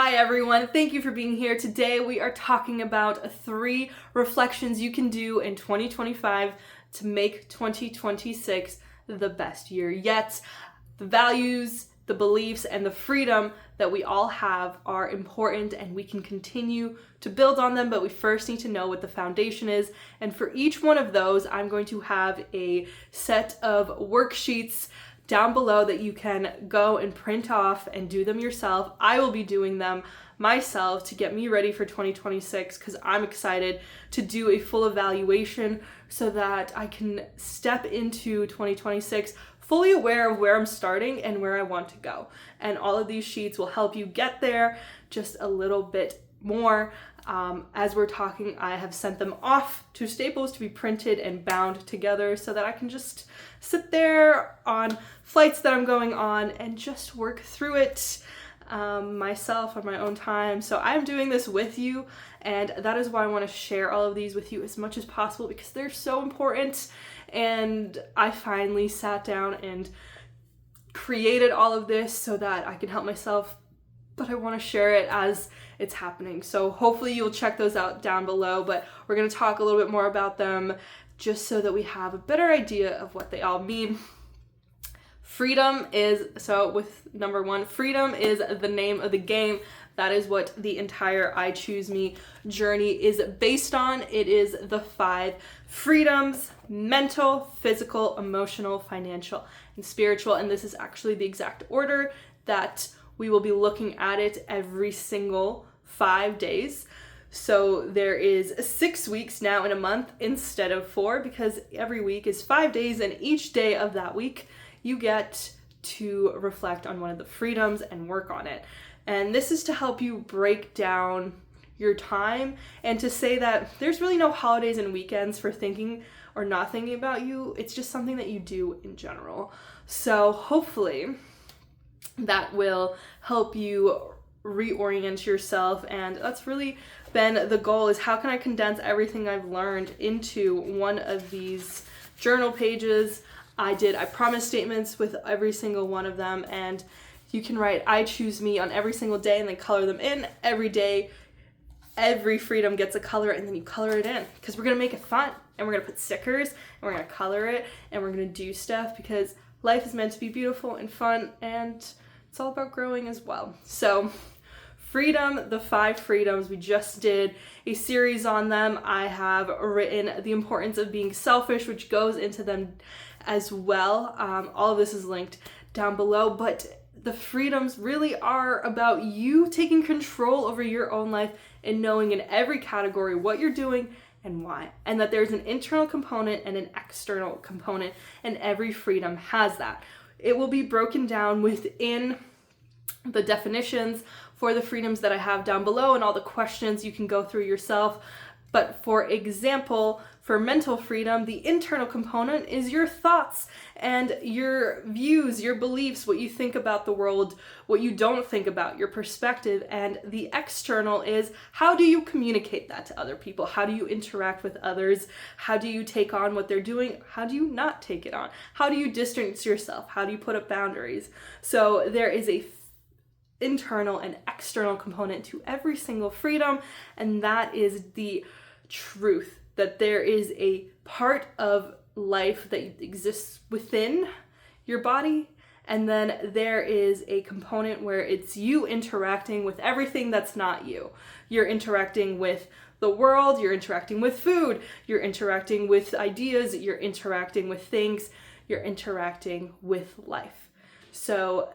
Hi everyone, thank you for being here. Today we are talking about 3 reflections you can do in 2025 to make 2026 the best year yet. The values, the beliefs, and the freedom that we all have are important and we can continue to build on them, but we first need to know what the foundation is. And for each one of those, I'm going to have a set of worksheets down below that you can go and print off and do them yourself. I will be doing them myself to get me ready for 2026 because I'm excited to do a full evaluation so that I can step into 2026 fully aware of where I'm starting and where I want to go. And all of these sheets will help you get there just a little bit more. As we're talking, I have sent them off to Staples to be printed and bound together so that I can just sit there on flights that I'm going on and just work through it myself on my own time. So I'm doing this with you, and that is why I want to share all of these with you as much as possible because they're so important. And I finally sat down and created all of this so that I can help myself, but I want to share it as it's happening. So hopefully you'll check those out down below, but we're going to talk a little bit more about them just so that we have a better idea of what they all mean. Freedom is, so with number 1, freedom is the name of the game. That is what the entire I Choose Me journey is based on. It is the 5 freedoms: mental, physical, emotional, financial, and spiritual. And this is actually the exact order that we will be looking at it every single 5 days. So there is 6 weeks now in a month instead of 4 because every week is 5 days, and each day of that week you get to reflect on one of the freedoms and work on it. And this is to help you break down your time and to say that there's really no holidays and weekends for thinking or not thinking about you. It's just something that you do in general. So hopefully that will help you reorient yourself, and that's really been the goal, is how can I condense everything I've learned into one of these journal pages. I promise statements with every single one of them, and you can write I choose me on every single day and then color them in every day. Every freedom gets a color, and then you color it in because we're going to make it fun, and we're going to put stickers and we're going to color it and we're going to do stuff because life is meant to be beautiful and fun, and it's all about growing as well. So freedom, the 5 freedoms, we just did a series on them. I have written the importance of being selfish, which goes into them as well. All of this is linked down below, but the freedoms really are about you taking control over your own life and knowing in every category what you're doing and why, and that there's an internal component and an external component, and every freedom has that. It will be broken down within the definitions for the freedoms that I have down below, and all the questions you can go through yourself. But for example, for mental freedom, the internal component is your thoughts and your views, your beliefs, what you think about the world, what you don't think about, your perspective. And the external is how do you communicate that to other people? How do you interact with others? How do you take on what they're doing? How do you not take it on? How do you distance yourself? How do you put up boundaries? So there is a internal and external component to every single freedom, and that is the truth that there is a part of life that exists within your body, and then there is a component where it's you interacting with everything that's not you. You're interacting with the world, you're interacting with food, you're interacting with ideas, you're interacting with things, you're interacting with life. So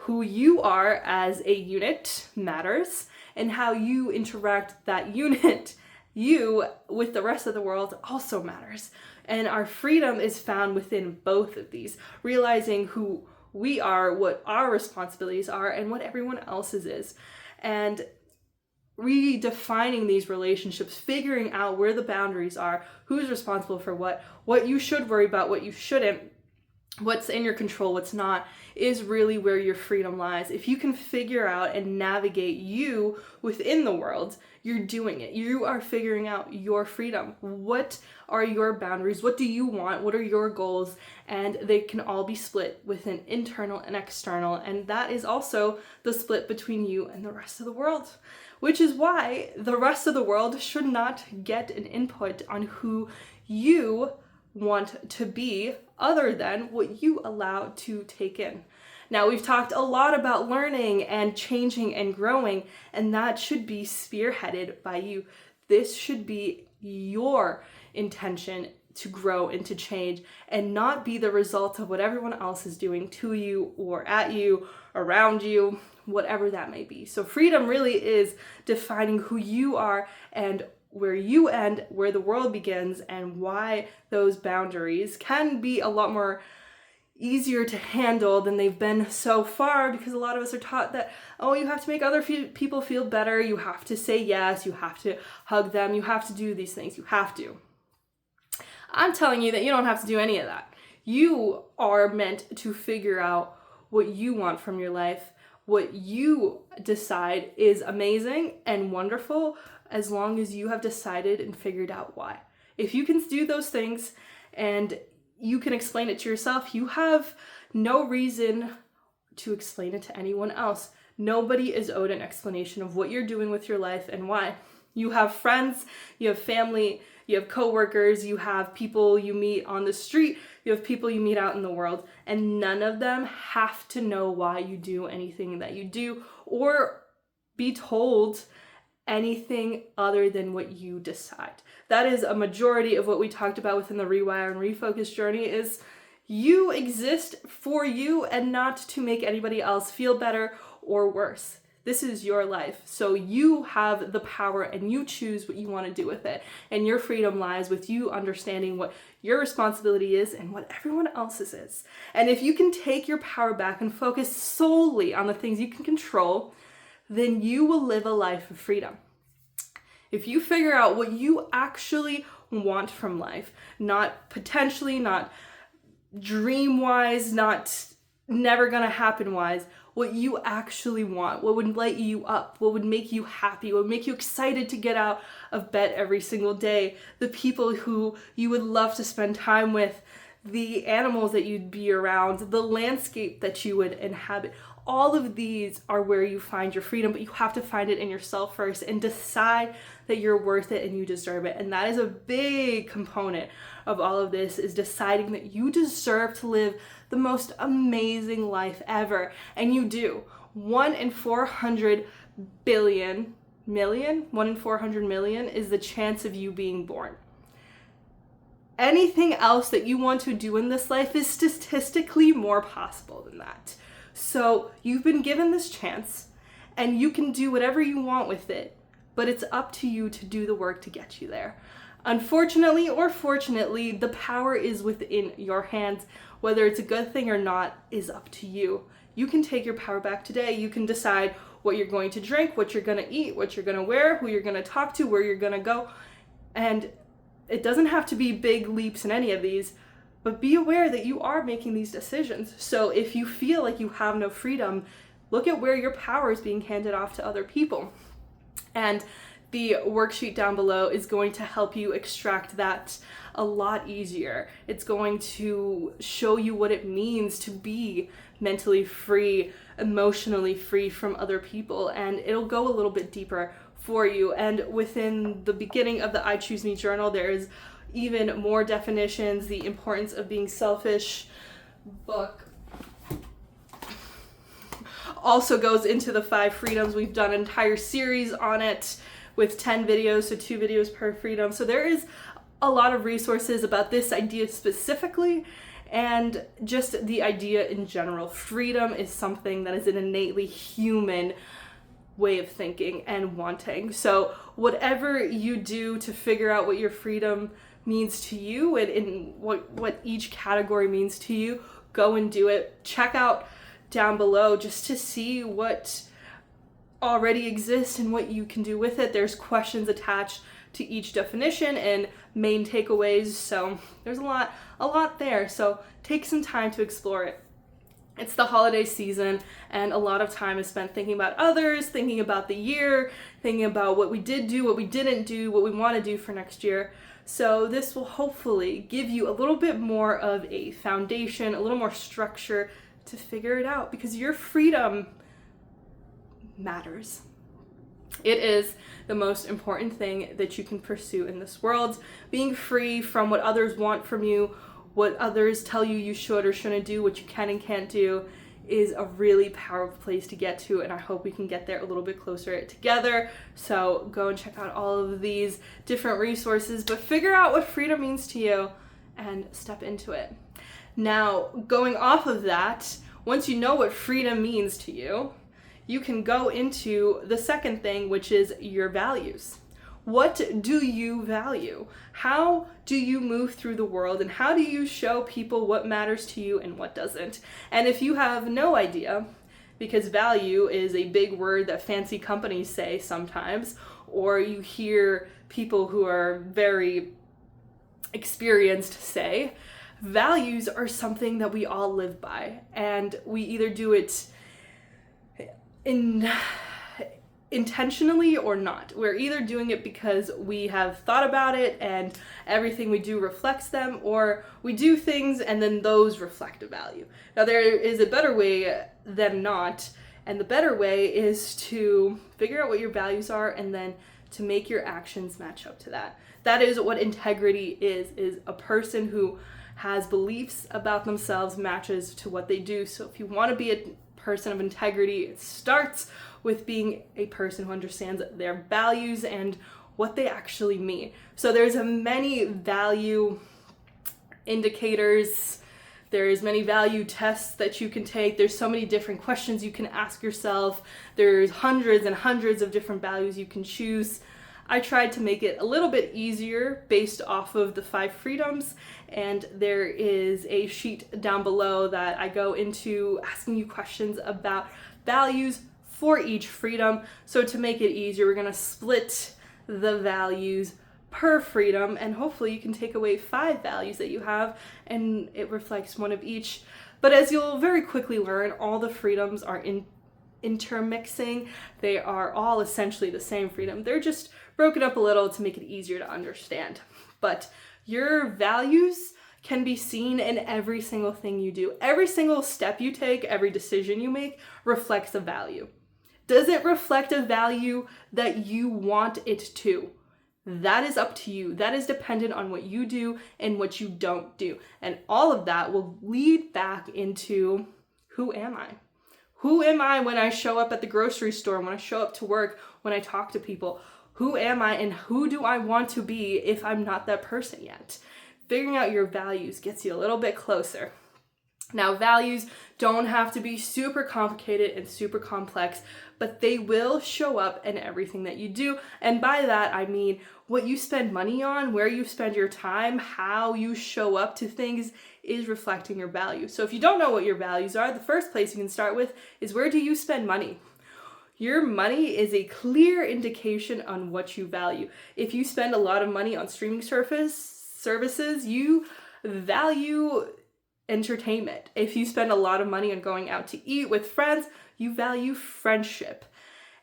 who you are as a unit matters, and how you interact that unit, you, with the rest of the world also matters. And our freedom is found within both of these, realizing who we are, what our responsibilities are, and what everyone else's is. And redefining these relationships, figuring out where the boundaries are, who's responsible for what you should worry about, what you shouldn't, what's in your control, what's not, is really where your freedom lies. If you can figure out and navigate you within the world, you're doing it. You are figuring out your freedom. What are your boundaries? What do you want? What are your goals? And they can all be split within internal and external. And that is also the split between you and the rest of the world, which is why the rest of the world should not get an input on who you want to be other than what you allow to take in. Now, we've talked a lot about learning and changing and growing, and that should be spearheaded by you. This should be your intention to grow and to change, and not be the result of what everyone else is doing to you or at you, around you, whatever that may be. So freedom really is defining who you are and where you end, where the world begins, and why those boundaries can be a lot more easier to handle than they've been so far, because a lot of us are taught that, oh, you have to make other people feel better, you have to say yes, you have to hug them, you have to do these things, you have to. I'm telling you that you don't have to do any of that. You are meant to figure out what you want from your life, what you decide is amazing and wonderful, as long as you have decided and figured out why. If you can do those things and you can explain it to yourself, you have no reason to explain it to anyone else. Nobody is owed an explanation of what you're doing with your life and why. You have friends, you have family, you have coworkers, you have people you meet on the street, you have people you meet out in the world, and none of them have to know why you do anything that you do or be told anything other than what you decide. That is a majority of what we talked about within the Rewire and Refocus journey, is you exist for you and not to make anybody else feel better or worse. This is your life. So you have the power and you choose what you want to do with it. And your freedom lies with you understanding what your responsibility is and what everyone else's is. And if you can take your power back and focus solely on the things you can control, then you will live a life of freedom. If you figure out what you actually want from life, not potentially, not dream-wise, not never gonna happen-wise, what you actually want, what would light you up, what would make you happy, what would make you excited to get out of bed every single day, the people who you would love to spend time with, the animals that you'd be around, the landscape that you would inhabit. All of these are where you find your freedom, but you have to find it in yourself first and decide that you're worth it and you deserve it. And that is a big component of all of this, is deciding that you deserve to live the most amazing life ever. And you do. 1 in 400 million is the chance of you being born. Anything else that you want to do in this life is statistically more possible than that. So you've been given this chance and you can do whatever you want with it, but it's up to you to do the work to get you there. Unfortunately or fortunately, the power is within your hands. Whether it's a good thing or not is up to you. You can take your power back today. You can decide what you're going to drink, what you're going to eat, what you're going to wear, who you're going to talk to, where you're going to go. And it doesn't have to be big leaps in any of these, but be aware that you are making these decisions. So if you feel like you have no freedom, look at where your power is being handed off to other people. And the worksheet down below is going to help you extract that a lot easier. It's going to show you what it means to be mentally free, emotionally free from other people, and it'll go a little bit deeper for you. And within the beginning of the I Choose Me journal, there is even more definitions. The Importance of Being Selfish book also goes into the 5 freedoms. We've done an entire series on it with 10 videos, so 2 videos per freedom. So there is a lot of resources about this idea specifically, and just the idea in general. Freedom is something that is an innately human way of thinking and wanting. So whatever you do to figure out what your freedom means to you and what each category means to you, go and do it. Check out down below just to see what already exists and what you can do with it. There's questions attached to each definition and main takeaways. So there's a lot there. So take some time to explore it. It's the holiday season, and a lot of time is spent thinking about others, thinking about the year, thinking about what we did do, what we didn't do, what we want to do for next year. So this will hopefully give you a little bit more of a foundation, a little more structure to figure it out, because your freedom matters. It is the most important thing that you can pursue in this world. Being free from what others want from you, what others tell you you should or shouldn't do, what you can and can't do, is a really powerful place to get to, and I hope we can get there a little bit closer together. So go and check out all of these different resources, but figure out what freedom means to you and step into it. Now, going off of that, once you know what freedom means to you, you can go into the second thing, which is your values. What do you value? How do you move through the world, and how do you show people what matters to you and what doesn't? And if you have no idea, because value is a big word that fancy companies say sometimes, or you hear people who are very experienced say, values are something that we all live by, and we either do it intentionally or not. We're either doing it because we have thought about it and everything we do reflects them, or we do things and then those reflect a value. Now, there is a better way than not, and the better way is to figure out what your values are and then to make your actions match up to that. That is what integrity is a person who has beliefs about themselves matches to what they do. So if you want to be a person of integrity, it starts with being a person who understands their values and what they actually mean. So there's many value indicators, there's many value tests that you can take, there's so many different questions you can ask yourself, there's hundreds and hundreds of different values you can choose. I tried to make it a little bit easier based off of the 5 freedoms, and there is a sheet down below that I go into asking you questions about values for each freedom. So to make it easier, we're gonna split the values per freedom, and hopefully you can take away 5 values that you have and it reflects one of each. But as you'll very quickly learn, all the freedoms are intermixing. They are all essentially the same freedom. They're just broken up a little to make it easier to understand. But your values can be seen in every single thing you do. Every single step you take, every decision you make reflects a value. Does it reflect a value that you want it to? That is up to you. That is dependent on what you do and what you don't do. And all of that will lead back into, who am I? Who am I when I show up at the grocery store, when I show up to work, when I talk to people? Who am I and who do I want to be if I'm not that person yet? Figuring out your values gets you a little bit closer. Now, values don't have to be super complicated and super complex, but they will show up in everything that you do. And by that, I mean what you spend money on, where you spend your time, how you show up to things is reflecting your values. So if you don't know what your values are, the first place you can start with is, where do you spend money? Your money is a clear indication on what you value. If you spend a lot of money on streaming services, you value entertainment. If you spend a lot of money on going out to eat with friends, you value friendship.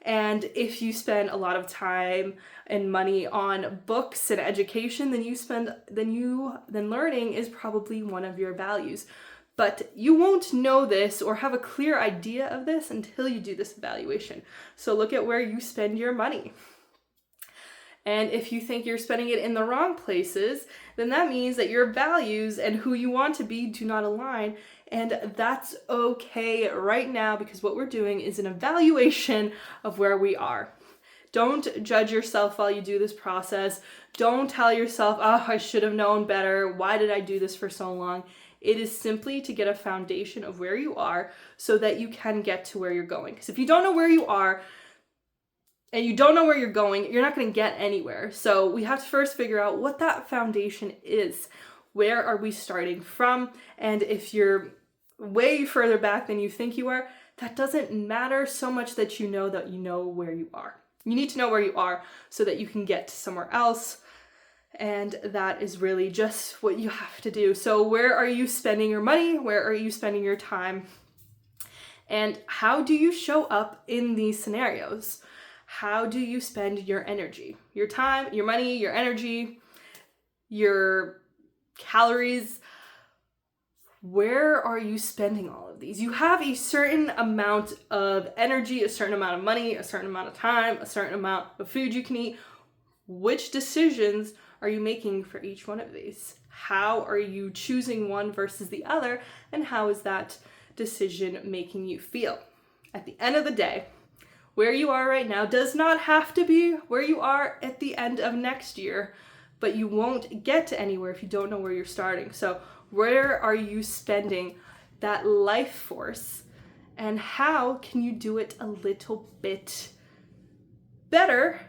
And if you spend a lot of time and money on books and education, then learning is probably one of your values. But you won't know this or have a clear idea of this until you do this evaluation. So look at where you spend your money. And if you think you're spending it in the wrong places, then that means that your values and who you want to be do not align. And that's okay right now, because what we're doing is an evaluation of where we are. Don't judge yourself while you do this process. Don't tell yourself, oh, I should have known better. Why did I do this for so long? It is simply to get a foundation of where you are so that you can get to where you're going. Because if you don't know where you are, and you don't know where you're going, you're not going to get anywhere. So we have to first figure out what that foundation is. Where are we starting from? And if you're way further back than you think you are, that doesn't matter so much that you know where you are. You need to know where you are so that you can get to somewhere else. And that is really just what you have to do. So where are you spending your money? Where are you spending your time? And how do you show up in these scenarios? How do you spend your energy, your time, your money, your energy, your calories? Where are you spending all of these? You have a certain amount of energy, a certain amount of money, a certain amount of time, a certain amount of food you can eat. Which decisions are you making for each one of these? How are you choosing one versus the other? And how is that decision making you feel? At the end of the day, where you are right now does not have to be where you are at the end of next year, but you won't get to anywhere if you don't know where you're starting. So where are you spending that life force, and how can you do it a little bit better?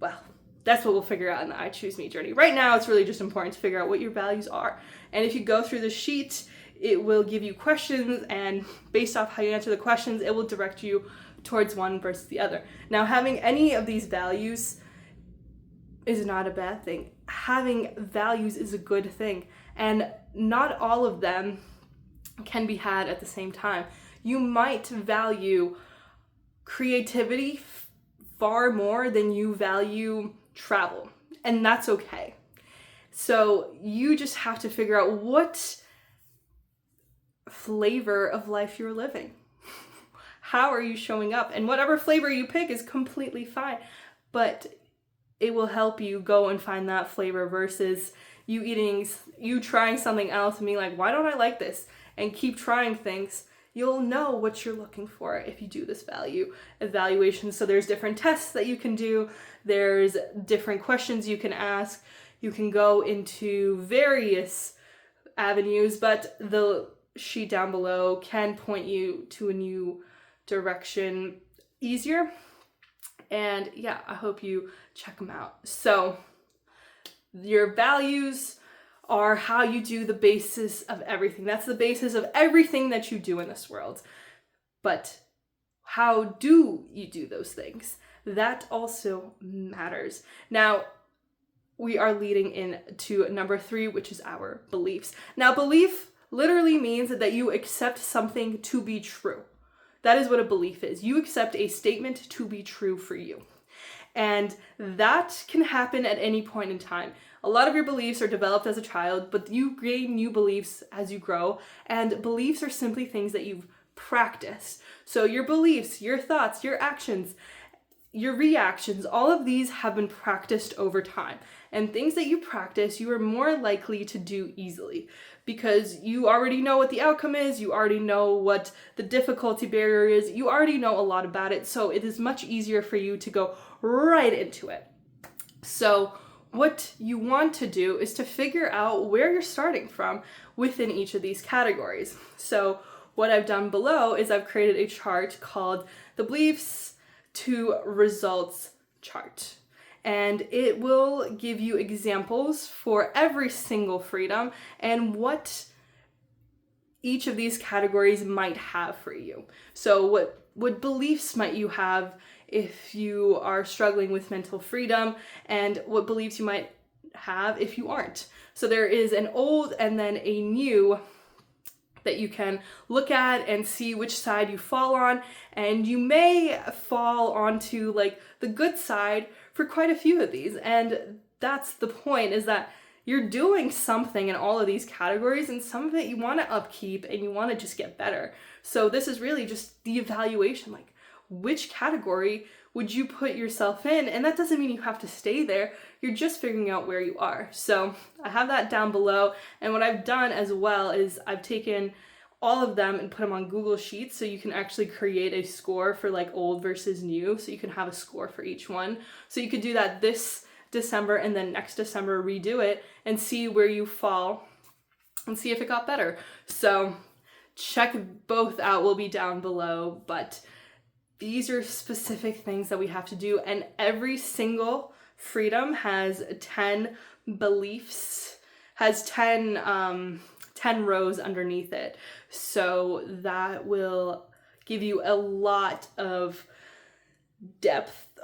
Well, that's what we'll figure out in the I Choose Me journey. Right now, it's really just important to figure out what your values are. And if you go through the sheet, it will give you questions, and based off how you answer the questions, it will direct you towards one versus the other. Now, having any of these values is not a bad thing. Having values is a good thing, and not all of them can be had at the same time. You might value creativity far more than you value travel, and that's okay. So you just have to figure out what flavor of life you're living. How are you showing up? And whatever flavor you pick is completely fine, but it will help you go and find that flavor versus you trying something else and being like, why don't I like this? And keep trying things. You'll know what you're looking for if you do this value evaluation. So there's different tests that you can do. There's different questions you can ask. You can go into various avenues, but the sheet down below can point you to a new direction easier. And yeah, I hope you check them out. So your values are how you do the basis of everything. That's the basis of everything that you do in this world. But how do you do those things? That also matters. Now, we are leading into number 3, which is our beliefs. Now, belief literally means that you accept something to be true. That is what a belief is. You accept a statement to be true for you. And that can happen at any point in time. A lot of your beliefs are developed as a child, but you gain new beliefs as you grow. And beliefs are simply things that you've practiced. So your beliefs, your thoughts, your actions, your reactions, all of these have been practiced over time. And things that you practice, you are more likely to do easily because you already know what the outcome is, you already know what the difficulty barrier is, you already know a lot about it, so it is much easier for you to go right into it. So what you want to do is to figure out where you're starting from within each of these categories. So what I've done below is I've created a chart called the Beliefs to Results chart. And it will give you examples for every single freedom and what each of these categories might have for you. So what beliefs might you have if you are struggling with mental freedom, and what beliefs you might have if you aren't. So there is an old and then a new that you can look at and see which side you fall on, and you may fall onto like the good side for quite a few of these. And that's the point, is that you're doing something in all of these categories, and some of it you want to upkeep and you want to just get better. So this is really just the evaluation, like which category would you put yourself in? And that doesn't mean you have to stay there. You're just figuring out where you are. So I have that down below. And what I've done as well is I've taken all of them and put them on Google Sheets, so you can actually create a score for like old versus new. So you can have a score for each one. So you could do that this December and then next December redo it and see where you fall and see if it got better. So check both out, will be down below, but these are specific things that we have to do, and every single freedom has 10 beliefs, has 10 rows underneath it. So that will give you a lot of depth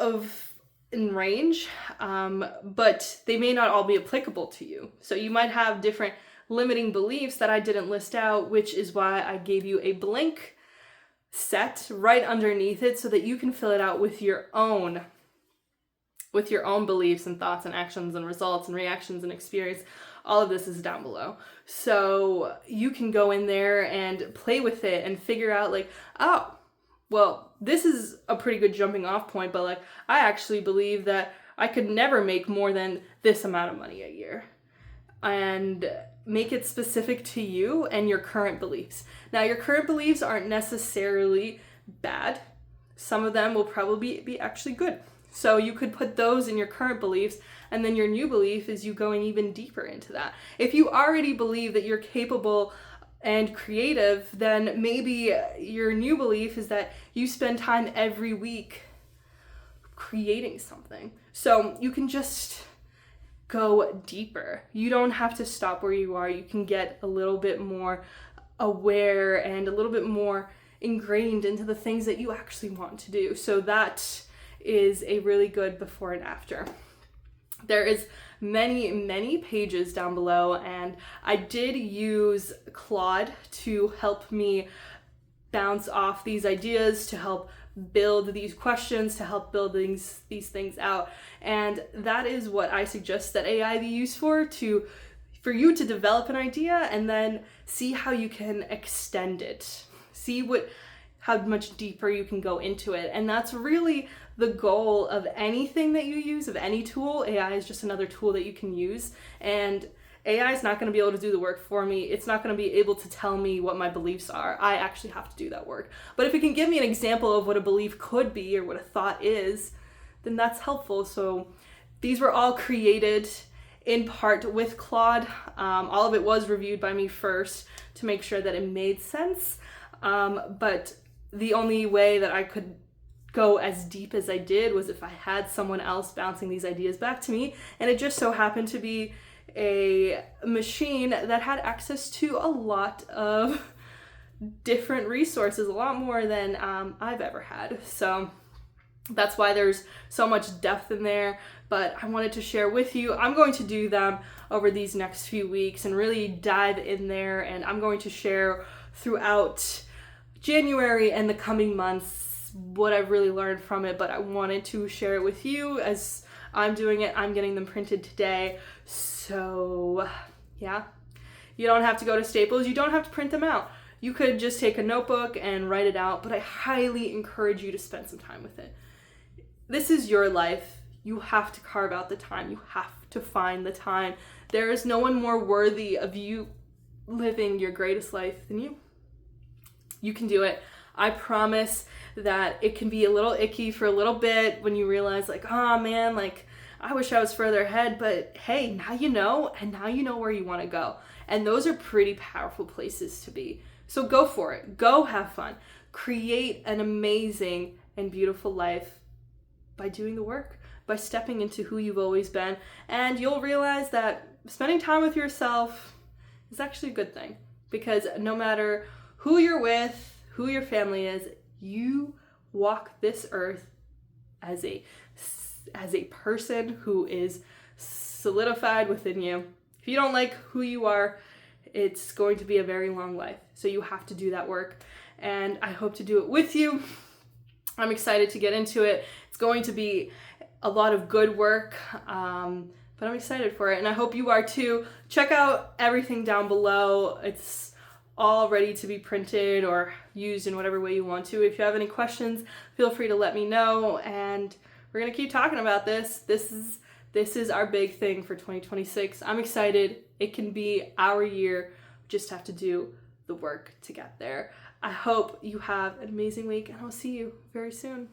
in range, but they may not all be applicable to you. So you might have different limiting beliefs that I didn't list out, which is why I gave you a blank set right underneath it so that you can fill it out with your own beliefs and thoughts and actions and results and reactions and experience. All of this is down below. So you can go in there and play with it and figure out like, oh, well, this is a pretty good jumping off point, but like, I actually believe that I could never make more than this amount of money a year. And make it specific to you and your current beliefs. Now, your current beliefs aren't necessarily bad. Some of them will probably be actually good. So you could put those in your current beliefs, and then your new belief is you going even deeper into that. If you already believe that you're capable and creative, then maybe your new belief is that you spend time every week creating something. So you can just go deeper. You don't have to stop where you are. You can get a little bit more aware and a little bit more ingrained into the things that you actually want to do. So that is a really good before and after. There is many pages down below, and I did use Claude to help me bounce off these ideas, to help build these questions, to help build these things out. And that is what I suggest that AI be used for you to develop an idea and then see how you can extend it. See how much deeper you can go into it. And that's really the goal of anything that you use, of any tool. AI is just another tool that you can use. And AI is not going to be able to do the work for me. It's not going to be able to tell me what my beliefs are. I actually have to do that work. But if it can give me an example of what a belief could be or what a thought is, then that's helpful. So these were all created in part with Claude. All of it was reviewed by me first to make sure that it made sense. But the only way that I could go as deep as I did was if I had someone else bouncing these ideas back to me. And it just so happened to be a machine that had access to a lot of different resources, a lot more than I've ever had. So that's why there's so much depth in there, but I wanted to share with you. I'm going to do them over these next few weeks and really dive in there, and I'm going to share throughout January and the coming months what I've really learned from it, but I wanted to share it with you as I'm doing it. I'm getting them printed today. So yeah, you don't have to go to Staples. You don't have to print them out. You could just take a notebook and write it out, but I highly encourage you to spend some time with it. This is your life. You have to carve out the time. You have to find the time. There is no one more worthy of you living your greatest life than you. You can do it. I promise that it can be a little icky for a little bit when you realize like, oh man, like I wish I was further ahead, but hey, now you know, and now you know where you want to go. And those are pretty powerful places to be. So go for it. Go have fun. Create an amazing and beautiful life by doing the work, by stepping into who you've always been. And you'll realize that spending time with yourself is actually a good thing, because no matter who you're with, who your family is, you walk this earth as a person who is solidified within you. If you don't like who you are, it's going to be a very long life. So you have to do that work, and I hope to do it with you. I'm excited to get into it. It's going to be a lot of good work, but I'm excited for it, and I hope you are too. Check out everything down below. It's all ready to be printed or used in whatever way you want to. If you have any questions, feel free to let me know, and we're gonna keep talking about this. This is our big thing for 2026. I'm excited. It can be our year. We just have to do the work to get there. I hope you have an amazing week, and I'll see you very soon.